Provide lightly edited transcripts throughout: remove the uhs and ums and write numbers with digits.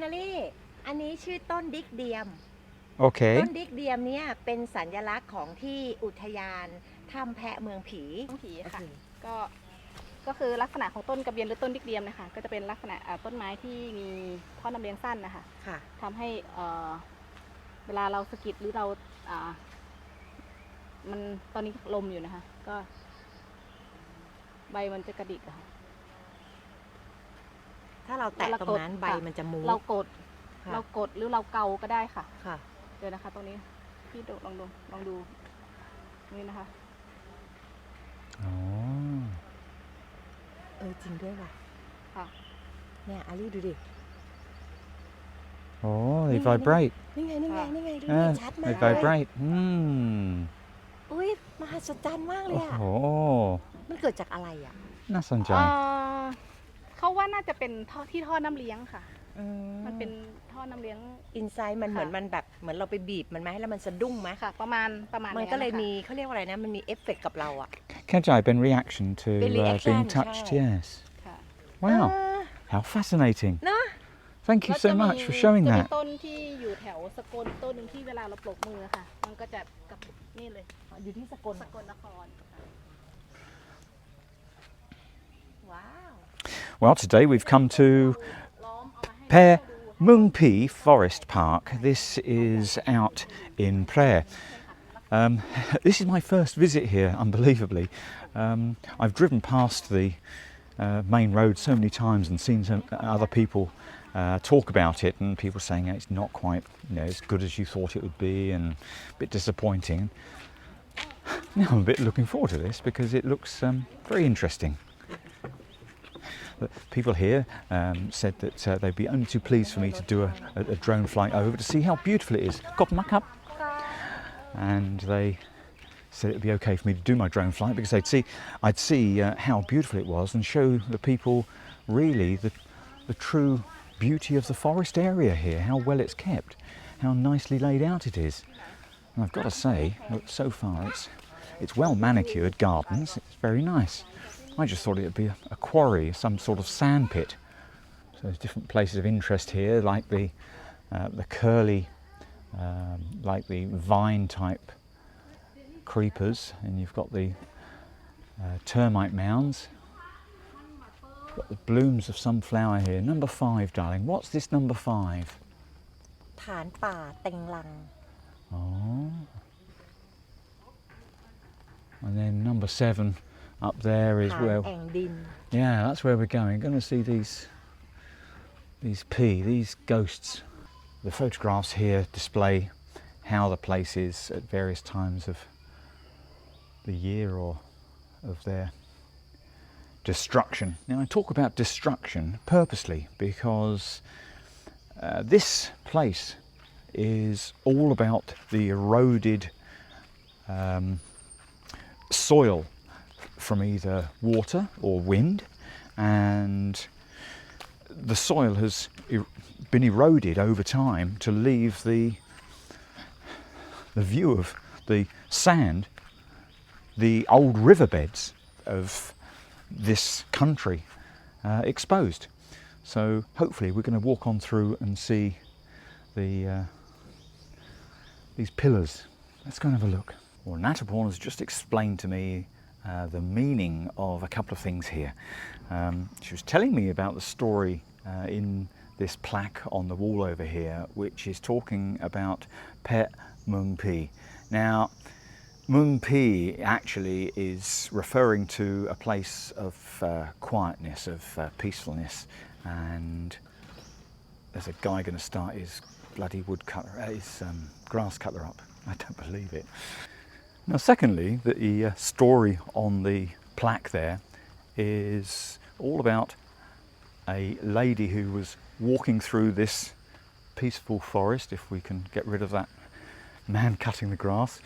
นาลี่อันนี้ชื่อต้นดิกเดียม Okay. ต้นดิกเดียมเนี่ยเป็นสัญลักษณ์ของที่อุทยานถ้ำแพะเมืองผี ผีค่ะก็คือลักษณะของต้นกระเบียนหรือต้นดิกเดียมนะคะก็จะเป็นลักษณะต้นไม้ที่มีท่อน้ำเลี้ยงสั้นนะคะ ค่ะ ทำให้เวลาเราสะกิดหรือเรามันตอนนี้ลมอยู่นะคะก็ใบมันจะกระดิกอะค่ะ ถ้าเราแตะตรงนั้นใบมันจะมูฟ เรากด ค่ะ เรากดหรือเราเกาก็ได้ค่ะ ค่ะ เดี๋ยวนะคะ ตรงนี้พี่ลองดูนี่นะคะ Oh. จริงด้วยว่ะ ค่ะ เนี่ยอาลี่ดูดิ Oh, they vibrate. นี่ไงดูดิ ชัดมาก They vibrate. Hmm. อุ้ยมหัศจรรย์มากเลยอ่ะ Oh. มันเกิดจากอะไรอ่ะ Nasanjai. เขาว่าน่าจะเป็นท่อน้ำเลี้ยงค่ะ มันเป็นท่อน้ำเลี้ยง อินไซด์มันเหมือนมันแบบเหมือนเราไปบีบมันไหมแล้วมันสะดุ้งไหม ค่ะ ประมาณ มันก็เลยมีเขาเรียกว่าอะไรนะมันมีเอฟเฟกต์กับเราอ่ะ Kajai, been reaction to Been reaction, being touched. right. Yes. ค่ะ Wow. How fascinating. เนาะ Thank you so much for showing จะมี that. ต้นที่อยู่แถวสกลต้นหนึ่งที่เวลาเราปลกมือค่ะ มันก็จะกับนี่เลย อยู่ที่สกล สกลนครค่ะ ว้าว Well, today we've come to ล้อมเอามาให้ Phae ดู Mueng Phi Forest Park. This is out in Phra. This is my first visit here, unbelievably. I've driven past the main road so many times and seen some other people talk about it, and people saying it's not quite, as good as you thought it would be, and a bit disappointing. Now I'm a bit looking forward to this because it looks very interesting. People here said that they'd be only too pleased for me to do a drone flight over to see how beautiful it is. And they said it'd be okay for me to do my drone flight because I'd see how beautiful it was and show the people really the true beauty of the forest area here, how well it's kept, how nicely laid out it is. And I've got to say, look, so far it's well manicured gardens. It's very nice. I just thought it would be a quarry, some sort of sand pit. So there's different places of interest here, like the curly, like the vine type creepers, and you've got the termite mounds. Got the blooms of some flower here. Number 5, darling. What's this number 5? ฐานป่าเต็งลัง Oh. And then number 7 up there is ฐาน where. แอ่งดิน Yeah, that's where we're going. Going to see these ghosts. The photographs here display how the place is at various times of the year or of their destruction. Now I talk about destruction purposely because this place is all about the eroded soil from either water or wind, and the soil has been eroded over time to leave the view of the sand, the old riverbeds of this country exposed. So hopefully we're going to walk on through and see these pillars. Let's go and have a look. Well, Nataporn has just explained to me the meaning of a couple of things here. She was telling me about the story in this plaque on the wall over here, which is talking about Phae Mueng Phi. Now, Mueng Phi actually is referring to a place of quietness, of peacefulness, and there's a guy going to start his bloody woodcutter, his grass cutter up. I don't believe it. Now, secondly, the story on the plaque there is all about a lady who was walking through this peaceful forest, if we can get rid of that man cutting the grass.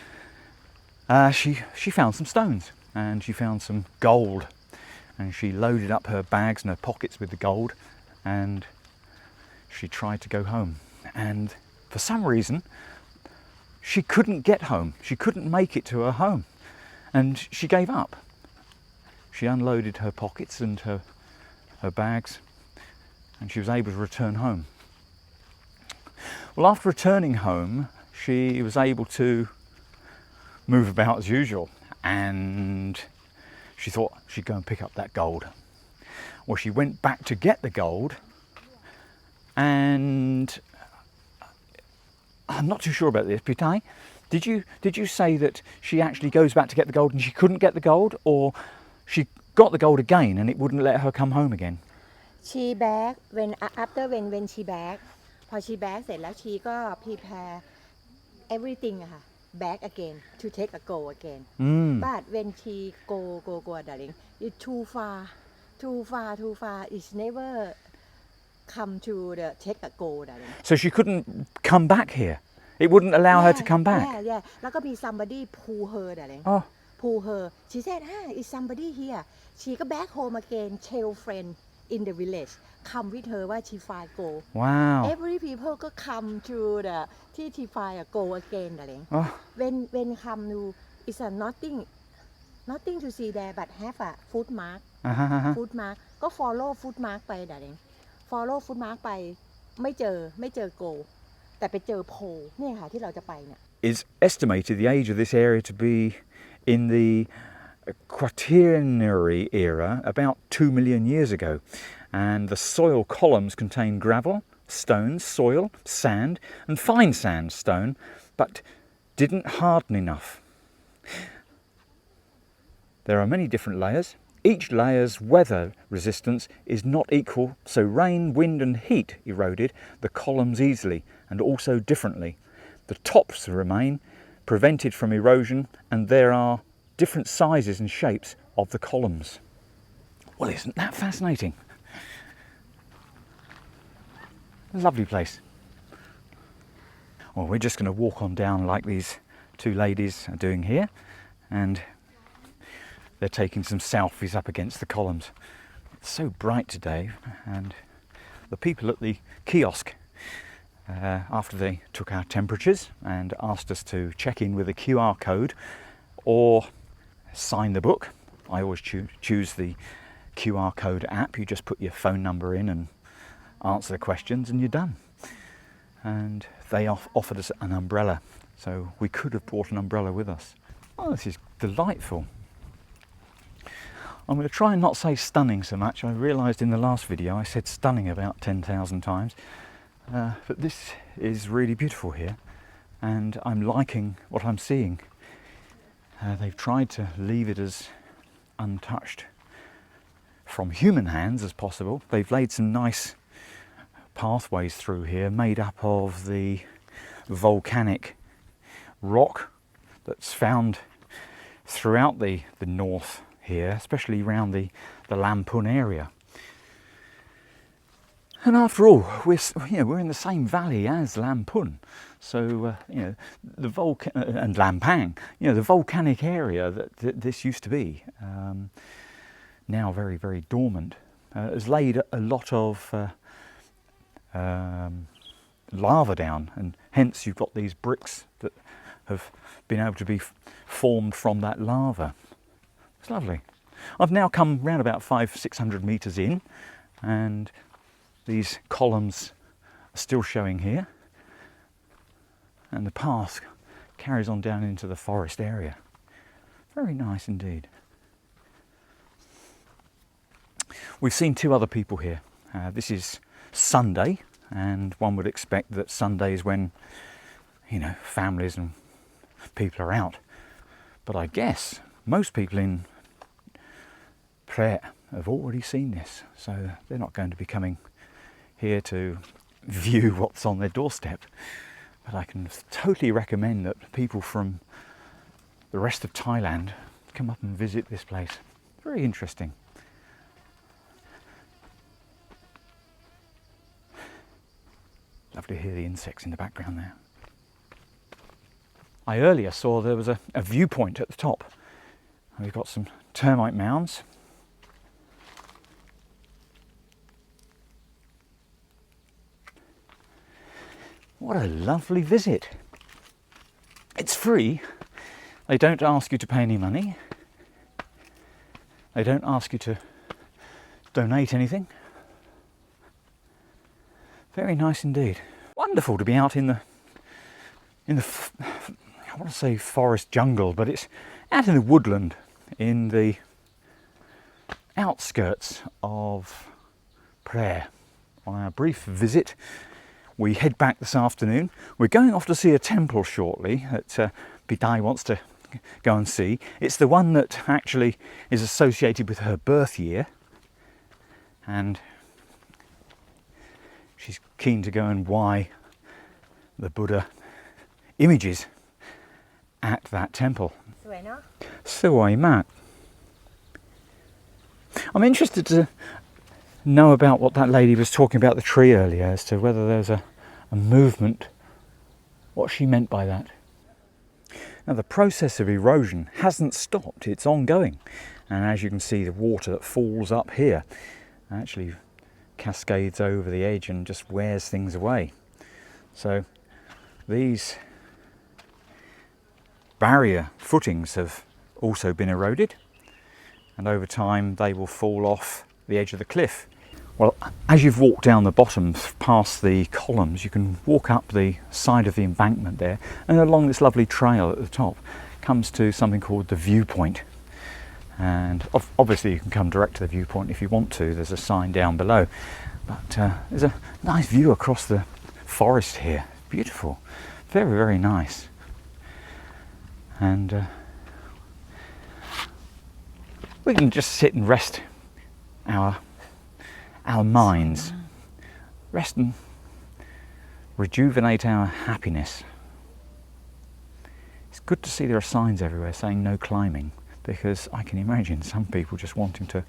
She found some stones and she found some gold, and she loaded up her bags and her pockets with the gold, and she tried to go home. And for some reason, she couldn't get home. She couldn't make it to her home, and she gave up. She unloaded her pockets and her bags, and she was able to return home. Well, after returning home, she was able to move about as usual, and she thought she'd go and pick up that gold. Well, she went back to get the gold, and I'm not too sure about this. Pitai, did you say that she actually goes back to get the gold and she couldn't get the gold, or she got the gold again and it wouldn't let her come home again? She back when she back พอ she back เสร็จแล้ว she ก็ prepare everything อะค่ะ back again to take a go again but when she go darling it's too far it's never come to the take a go darling So she couldn't come back here. It wouldn't allow her to come back. Yeah แล้วก็มี somebody pull her darling pull her she said is somebody here she ก็ back home again tell friend in the village come with her ว่า she find go Wow. every people ก็ come to the ที่ she find a go again darling when come to it's a nothing to see there but have a foot mark foot mark ก็ follow foot mark ไป darling follow foot mark ไปไม่เจอ go แต่ไปเจอ pole เนี่ยค่ะที่เราจะไปเนี่ย It's estimated the age of this area to be in the Quaternary era, about 2 million years ago, and the soil columns contain gravel, stones, soil, sand, and fine sandstone, but didn't harden enough. There are many different layers. Each layer's weather resistance is not equal, so rain, wind, and heat eroded the columns easily and also differently. The tops remain prevented from erosion, and there are different sizes and shapes of the columns. Well, isn't that fascinating? Lovely place. Well, we're just going to walk on down like these two ladies are doing here, and they're taking some selfies up against the columns. It's so bright today, and the people at the kiosk, after they took our temperatures and asked us to check in with a QR code or sign the book. I always choose the QR code app. You just put your phone number in and answer the questions and you're done. And they offered us an umbrella, so we could have brought an umbrella with us. Oh, this is delightful. I'm going to try and not say stunning so much. I realised in the last video I said stunning about 10,000 times. But this is really beautiful here, and I'm liking what I'm seeing. They've tried to leave it as untouched from human hands as possible. They've laid some nice pathways through here made up of the volcanic rock that's found throughout the north here, especially around the Lampun area. And after all, we're in the same valley as Lampun, so the and Lampang, the volcanic area that this used to be, now very, very dormant, has laid a lot of lava down, and hence you've got these bricks that have been able to be formed from that lava. It's lovely. I've now come round about 500-600 metres in, and these columns are still showing here, and the path carries on down into the forest area. Very nice indeed. We've seen two other people here. This is Sunday, and one would expect that Sunday is when, families and people are out. But I guess most people in Phrae have already seen this, so they're not going to be coming here to view what's on their doorstep. But I can totally recommend that people from the rest of Thailand come up and visit this place. Very interesting. Lovely to hear the insects in the background there. I earlier saw there was a viewpoint at the top. We've got some termite mounds. What a lovely visit. It's free. They don't ask you to pay any money. They don't ask you to donate anything. Very nice indeed. One wonderful to be out in the I want to say forest jungle, but it's out in the woodland in the outskirts of Phrae. On our brief visit, we head back this afternoon. We're going off to see a temple shortly that Bidai wants to go and see. It's the one that actually is associated with her birth year, and she's keen to go and why the Buddha images at that temple. Soi mat. I'm interested to know about what that lady was talking about the tree earlier, as to whether there's a movement, what she meant by that. Now, the process of erosion hasn't stopped, it's ongoing, and as you can see, the water that falls up here actually cascades over the edge and just wears things away. So these barrier footings have also been eroded, and over time they will fall off the edge of the cliff. Well, as you've walked down the bottom past the columns, you can walk up the side of the embankment there, and along this lovely trail at the top comes to something called the viewpoint. And obviously you can come direct to the viewpoint if you want to. There's a sign down below, but there's a nice view across the forest here. Beautiful, very, very nice. And we can just sit and rest our minds, rest and rejuvenate our happiness. It's good to see there are signs everywhere saying no climbing, because I can imagine some people just wanting to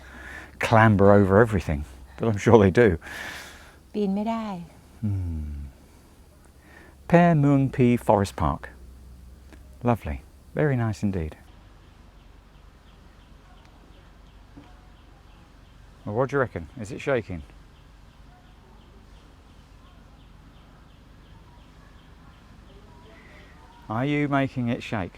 clamber over everything, but I'm sure they do. ปีนไม่ได้ Phae Mueng Phi Forest Park. Lovely, very nice indeed. Well, what do you reckon? Is it shaking? Are you making it shake?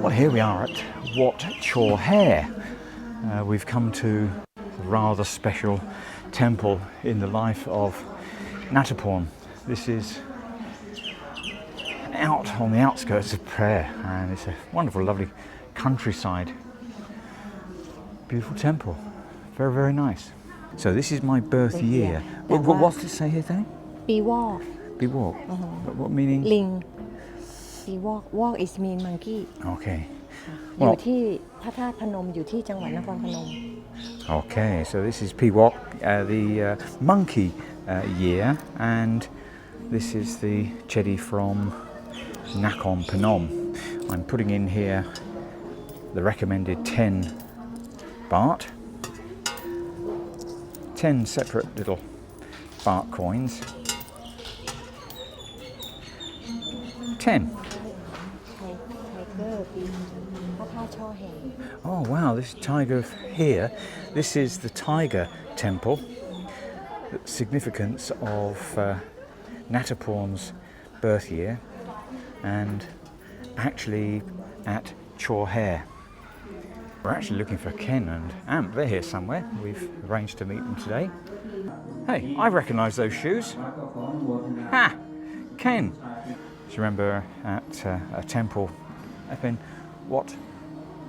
Well, here we are at Wat Chor Hae. We've come to a rather special temple in the life of Nattaporn. This is out on the outskirts of Phrae, and it's a wonderful, lovely countryside. Beautiful temple, very, very nice. So this is my birth year. What does it say here, Danny? ปีวอก Be walk. What meaning? ลิง ปีวอก walk is mean monkey Okay. อยู่ที่พระธาตุพนมอยู่ที่จังหวัดนครพนม Okay, so this is Pewok, the monkey year, and this is the chedi from Nakhon Phanom. I'm putting in here the recommended 10 baht, 10 separate little baht coins, 10. ไทเกอร์ปีพระธาตุช่อแห่ Oh wow, this tiger here, this is the tiger temple, the significance of Nattaporn's birth year, and actually at Chor Hae. We're actually looking for Ken and Amp, they're here somewhere. We've arranged to meet them today. Hey, I recognise those shoes. Ha! Ken! Do you remember at a temple up in Wat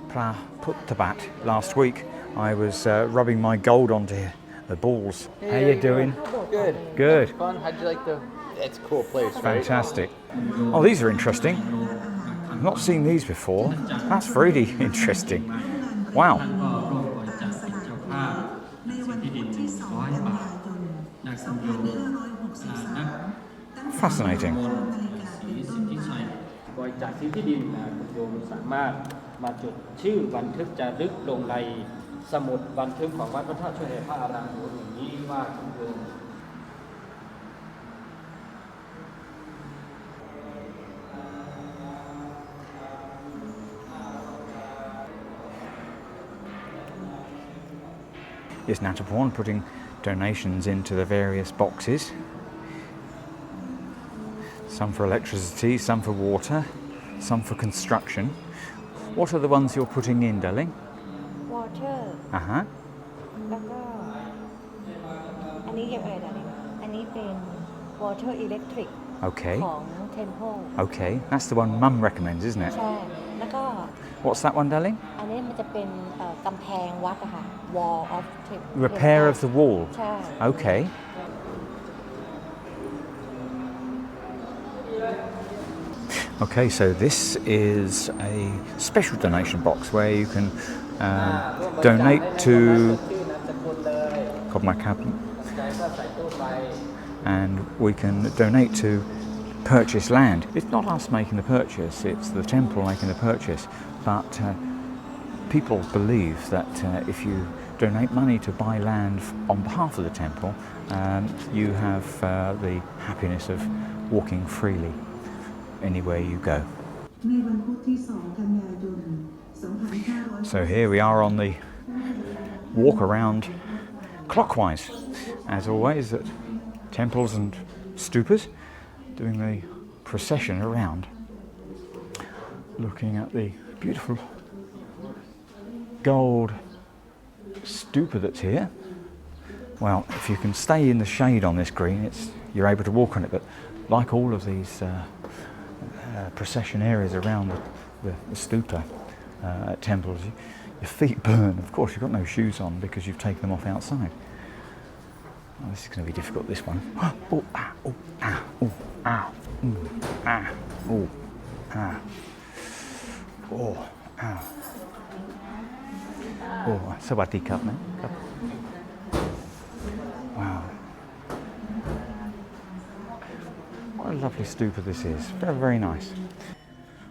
Phra Puttabat last week? I was rubbing my gold onto the balls. How you doing? Good. Good. Fun. How'd you like the? It's a cool place, right? Fantastic. Oh, these are interesting. I've not seen these before. That's really interesting. Wow. ท่านก็ร่วมบริจาคเป็นเจ้าภาพสิ่งที่ดิน100 บาทจากคุณโยมนัก Fascinating. ศรีสิทธิชัย บริจาคซื้อที่ดินนะคุณโยมสามารถมาจดชื่อบันทึกจารึกลงในสมุดบันทึกของวัดพระธาตุช่วยเหตุพระอารามหลวงอย่างนี้ว่าคุณโยม Is Natapon putting donations into the various boxes. Some for electricity, some for water, some for construction. What are the ones you're putting in, darling? water Uh-huh. แล้วก็อันนี้ยังไงนะอันนี้เป็น water electric Okay. ของ temple Okay. That's the one Mum recommends, isn't it? ใช่แล้วก็ What's that one, darling? อันนี้มันจะเป็นกำแพงวัดอะค่ะ wall of Repair of the wall. ใช่ Okay. Okay, so this is a special donation box where you can donate to and we can donate to purchase land. It's not us making the purchase, it's the temple making the purchase, but people believe that if you donate money to buy land on behalf of the temple, you have the happiness of walking freely anywhere you go. So here we are on the walk around clockwise, as always at temples and stupas, doing the procession around, looking at the beautiful gold stupa that's here. Well, if you can stay in the shade on this green, you're able to walk on it, but like all of these procession areas around the stupa at temples, your feet burn. Of course, you've got no shoes on because you've taken them off outside. Oh, this is going to be difficult, this one. Oh, ah, oh, ah, oh, ah, ah, oh, ah, oh, ah. Oh, sawati cup, man. Wow. What a lovely stupa this is. Very, very nice.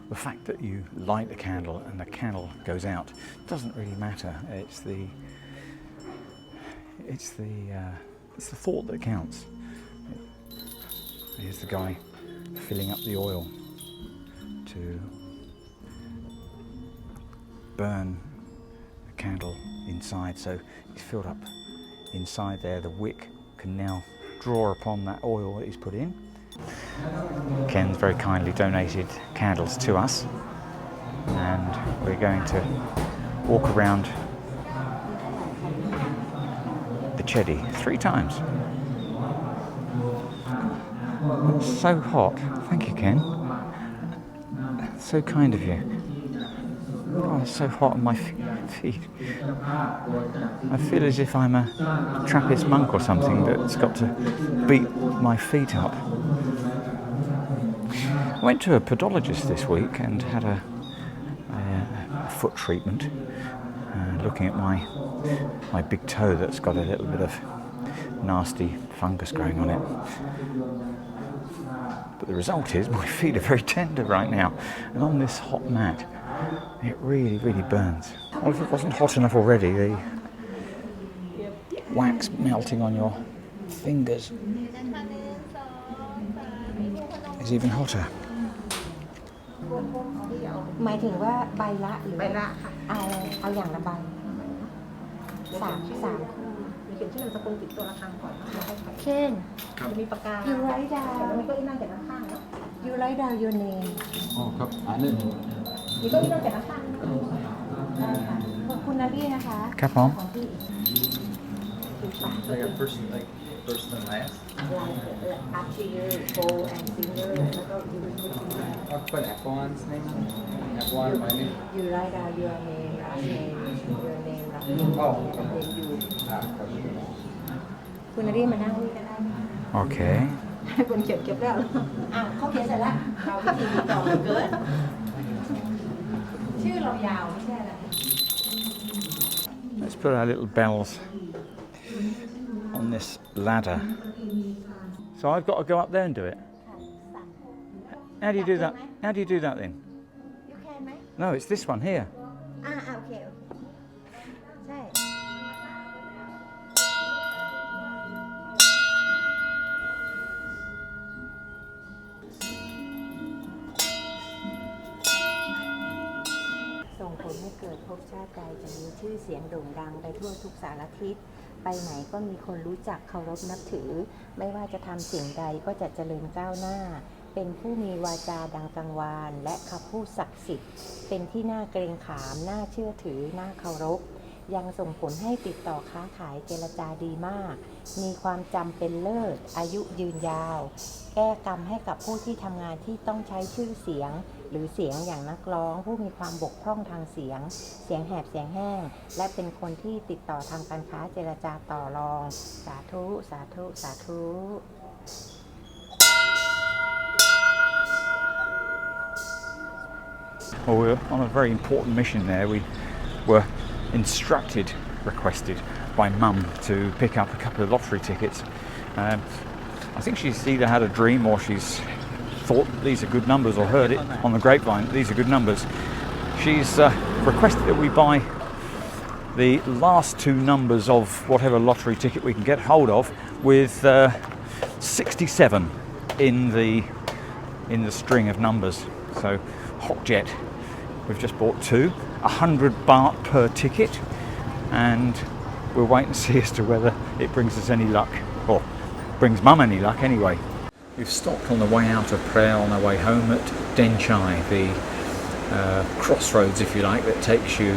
The fact that you light the candle and the candle goes out doesn't really matter. It's the thought that counts. Here's the guy filling up the oil to burn the candle inside. So it's filled up inside there. The wick can now draw upon that oil that he's put in. Ken's very kindly donated candles to us, and we're going to walk around the Chedi 3 times. It's so hot. Thank you, Ken. So kind of you. Oh, it's so hot on my feet. I feel as if I'm a Trappist monk or something that's got to beat my feet up. I went to a podologist this week and had a foot treatment, looking at my big toe that's got a little bit of nasty fungus growing on it. But the result is my feet are very tender right now, and on this hot mat it really, really burns. Well, if it wasn't hot enough already, the wax melting on your fingers is even hotter. หมายถึงว่าใบละหรือใบละค่ะเอาอย่างละใบสามมีเขียนชื่อนามสกุลติดตัวละครั้งก่อนเช่นมีปากกา You write down มีเก้าอี้นั่งแต่ด้านข้างเนาะ You write down your name อ๋อครับนึง มีเก้าอี้นั่งแต่ด้านข้างได้ค่ะขอบคุณนะพี่นะคะ ครับผม ของพี่ Like a first and last. Up to you bow and finger แล้วก็ I'll put F1's name on it. F1, my name. You write down your name last name your name last name Oh. and then you คุณนารีมานั่งนี่ก็ได้ Okay. ให้คนเขียนเก็บแล้วเขาเขียนเสร็จแล้วเราวิธีต่อเกินชื่อเรายาวไม่ใช่อะไร put our little bells on this ladder. So I've got to go up there and do it. How do you do that? How do you do that then? You can ไหม No, it's this one here. โอเคใช่ ส่งผลให้เกิดภพชาติใดจะมีชื่อเสียงโด่งดังไปทั่วทุกสารทิศไปไหนก็มีคนรู้จักเคารพนับถือไม่ว่าจะทำสิ่งใดก็จะเจริญก้าวหน้าเป็นผู้มีวาจาดังกังวานและคำพูดศักดิ์สิทธิ์เป็นที่น่าเกรงขามน่าเชื่อถือน่าเคารพยังส่งผลให้ติดต่อค้าขายเจรจาดีมากมีความจำเป็นเลิศอายุยืนยาวแก้กรรมให้กับผู้ที่ทำงานที่ต้องใช้ชื่อเสียงหรือเสียงอย่างนักร้องผู้มีความบกพร่องทางเสียงเสียงแหบเสียงแห้งและเป็นคนที่ติดต่อทางการค้าเจรจาต่อรองสาธุสาธุสาธุ Well, we were on a very important mission there. We were instructed, requested by Mum to pick up a couple of lottery tickets. I think she's either had a dream or she's thought these are good numbers or heard it on the grapevine, these are good numbers. She's requested that we buy the last two numbers of whatever lottery ticket we can get hold of with 67 in the string of numbers. So hot jet, we've just bought two, 100 baht per ticket, and we'll wait and see as to whether it brings us any luck, or brings Mum any luck anyway. We've stopped on the way out of Phra on our way home at Den Chai, the crossroads, if you like, that takes you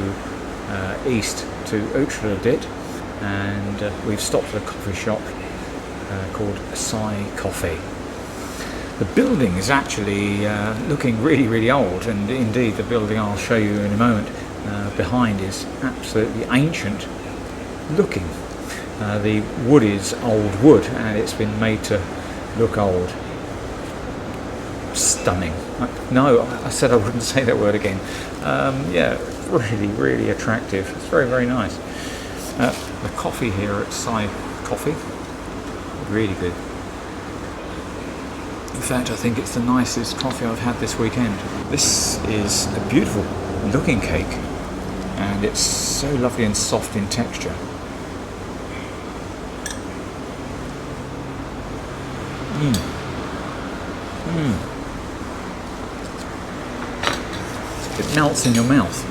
east to Uttaradit, and we've stopped at a coffee shop called Sai Coffee. The building is actually looking really, really old, and indeed the building I'll show you in a moment behind is absolutely ancient looking. The wood is old wood and it's been made to look old. Stunning. No, I said I wouldn't say that word again. Yeah, really, really attractive. It's very, very nice. The coffee here at Sai Coffee, really good. In fact, I think it's the nicest coffee I've had this weekend. This is a beautiful looking cake, and it's so lovely and soft in texture. It melts in your mouth.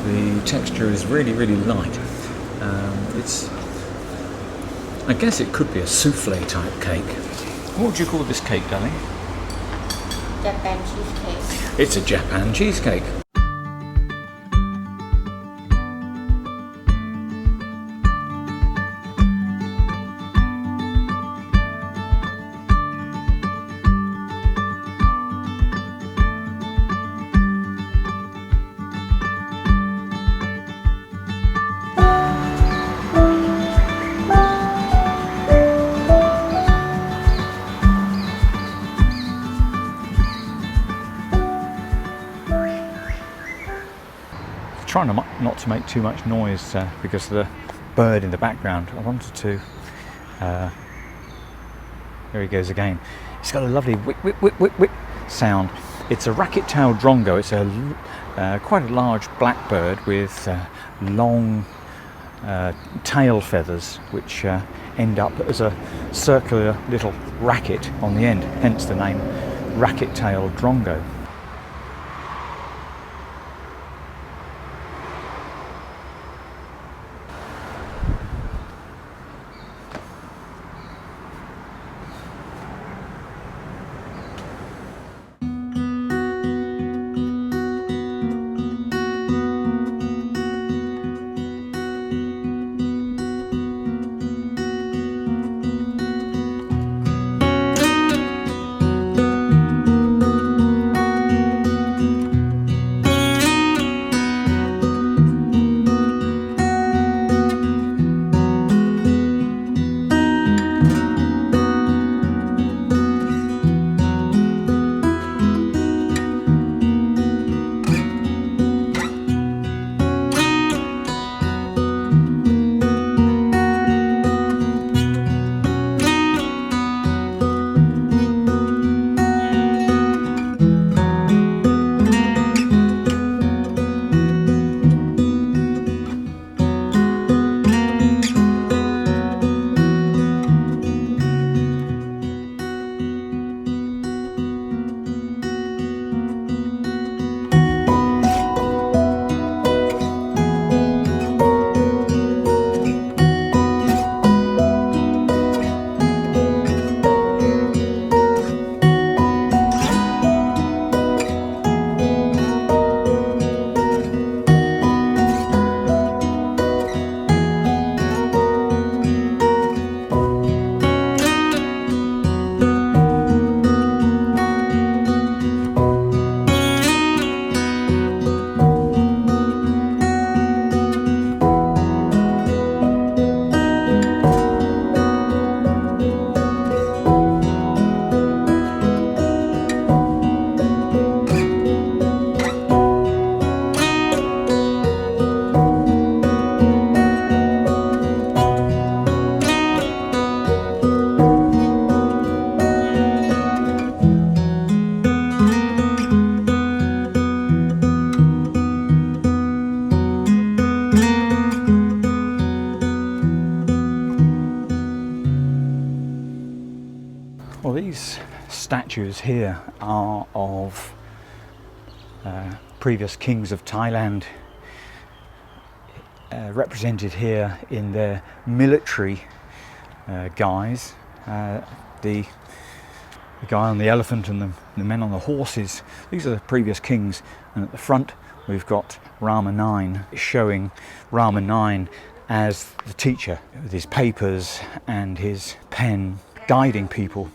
The texture is really, really light. I guess it could be a souffle type cake. What would you call this cake, darling? Japan cheesecake. It's a Japan cheesecake. Trying not to make too much noise because of the bird in the background. I wanted to. Here he goes again. It's got a lovely whip, whip, whip, whip, whip sound. It's a racket-tailed drongo. It's a quite a large black bird with long tail feathers, which end up as a circular little racket on the end. Hence the name racket-tailed drongo. These statues here are of previous kings of Thailand, represented here in their military guise. The guy on the elephant and the men on the horses, these are the previous kings, and at the front we've got Rama IX, showing Rama IX as the teacher with his papers and his pen, guiding people,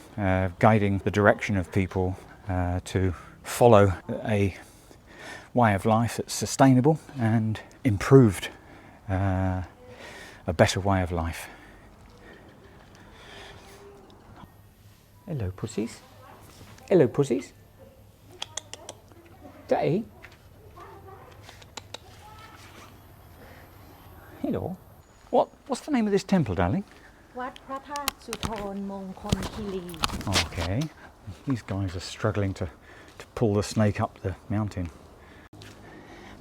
guiding the direction of people to follow a way of life that's sustainable and improved, a better way of life. Hello, pussies. Hello, pussies. Daddy. Hello. What's the name of this temple, darling? วัดพระธาตุสุโธนมงคลคีรี Okay. These guys are struggling to pull the snake up the mountain.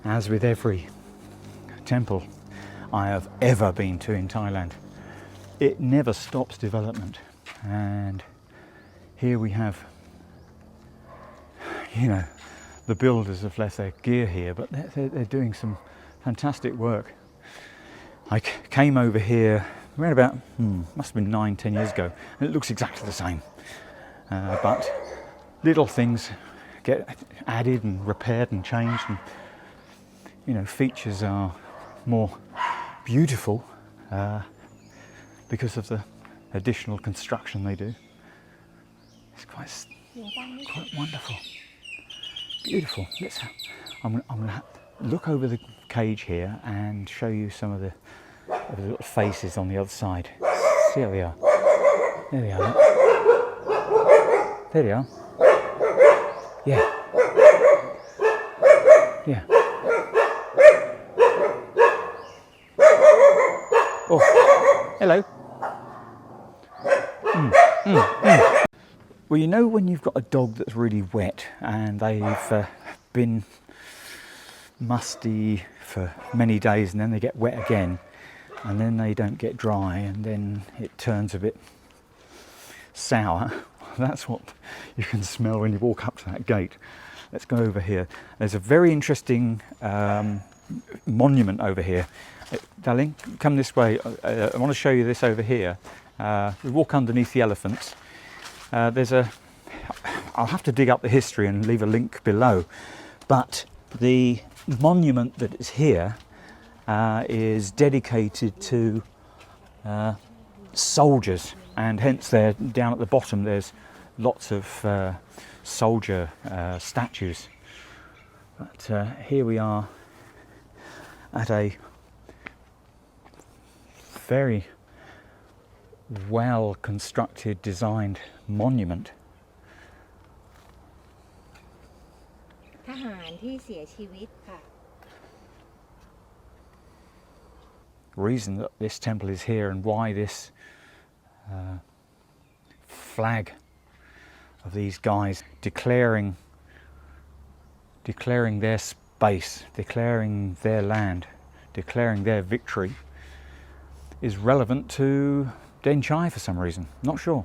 As with every temple I have ever been to in Thailand, it never stops development. And here we have, you know, the builders have left their gear here, but they're doing some fantastic work. I came over here around about, must have been 9-10 years ago, and it looks exactly the same. But little things get added and repaired and changed, and you know, features are more beautiful because of the additional construction they do. It's quite wonderful, beautiful. I'm gonna look over the cage here and show you some of the little faces on the other side. See how they are. There they are. There they are. Yeah. Yeah. Oh, hello. Well, you know when you've got a dog that's really wet and they've been musty for many days and then they get wet again and then they don't get dry and then it turns a bit sour. That's what you can smell when you walk up to that gate. Let's go over here. There's a very interesting monument over here. Darling, come this way. I want to show you this over here. We walk underneath the elephants. I'll have to dig up the history and leave a link below, but the monument that is here is dedicated to soldiers, and hence there down at the bottom there's lots of soldier statues. But here we are at a very well constructed, designed monument. ทหารที่เสียชีวิตค่ะ Reason that this temple is here and why this flag of these guys declaring their space, declaring their land, declaring their victory is relevant to Den Chai for some reason. Not sure.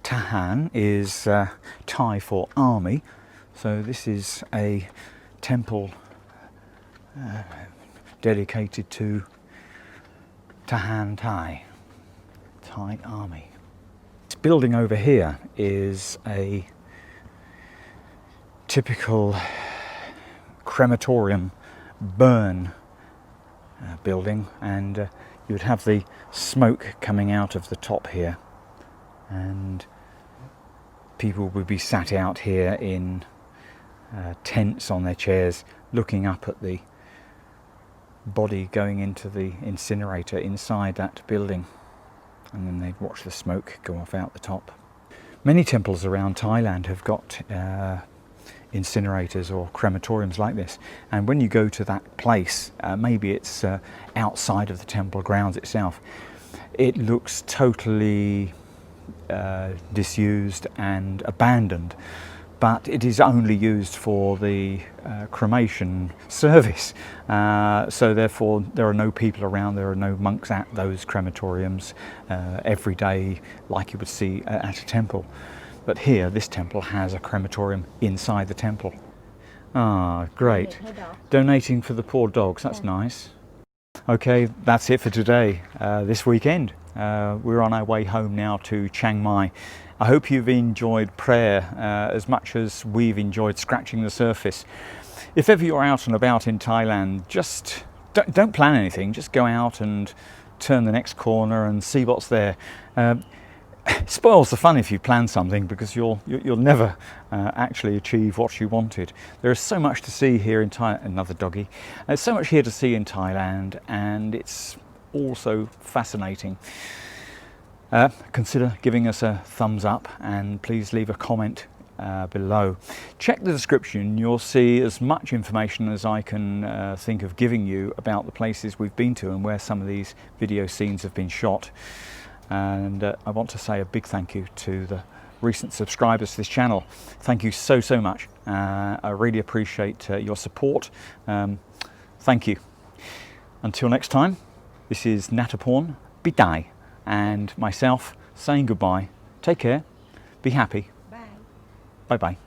Tahan is Thai for army, so this is a temple dedicated to Tahan Thai, Thai army. This building over here is a typical crematorium burn building, and you would have the smoke coming out of the top here, and people would be sat out here in tents on their chairs looking up at the body going into the incinerator inside that building, and then they'd watch the smoke go off out the top. Many temples around Thailand have got incinerators or crematoriums like this, and when you go to that place, maybe it's outside of the temple grounds itself, it looks totally disused and abandoned, but it is only used for the cremation service, so therefore there are no people around, there are no monks at those crematoriums every day like you would see at a temple. But here, this temple has a crematorium inside the temple. Ah, great. Donating for the poor dogs, that's nice. Okay, that's it for today, this weekend. We're on our way home now to Chiang Mai. I hope you've enjoyed prayer as much as we've enjoyed scratching the surface. If ever you're out and about in Thailand, just don't plan anything, just go out and turn the next corner and see what's there. It spoils the fun if you plan something, because you'll never actually achieve what you wanted. There is so much to see here in Thailand. Another doggy. There's so much here to see in Thailand, and it's also fascinating. Consider giving us a thumbs up, and please leave a comment below. Check the description. You'll see as much information as I can think of giving you about the places we've been to and where some of these video scenes have been shot. And I want to say a big thank you to the recent subscribers to this channel. Thank you so much. I really appreciate your support. Thank you. Until next time, this is Nataporn Bidai and myself saying goodbye. Take care, be happy. Bye. Bye bye.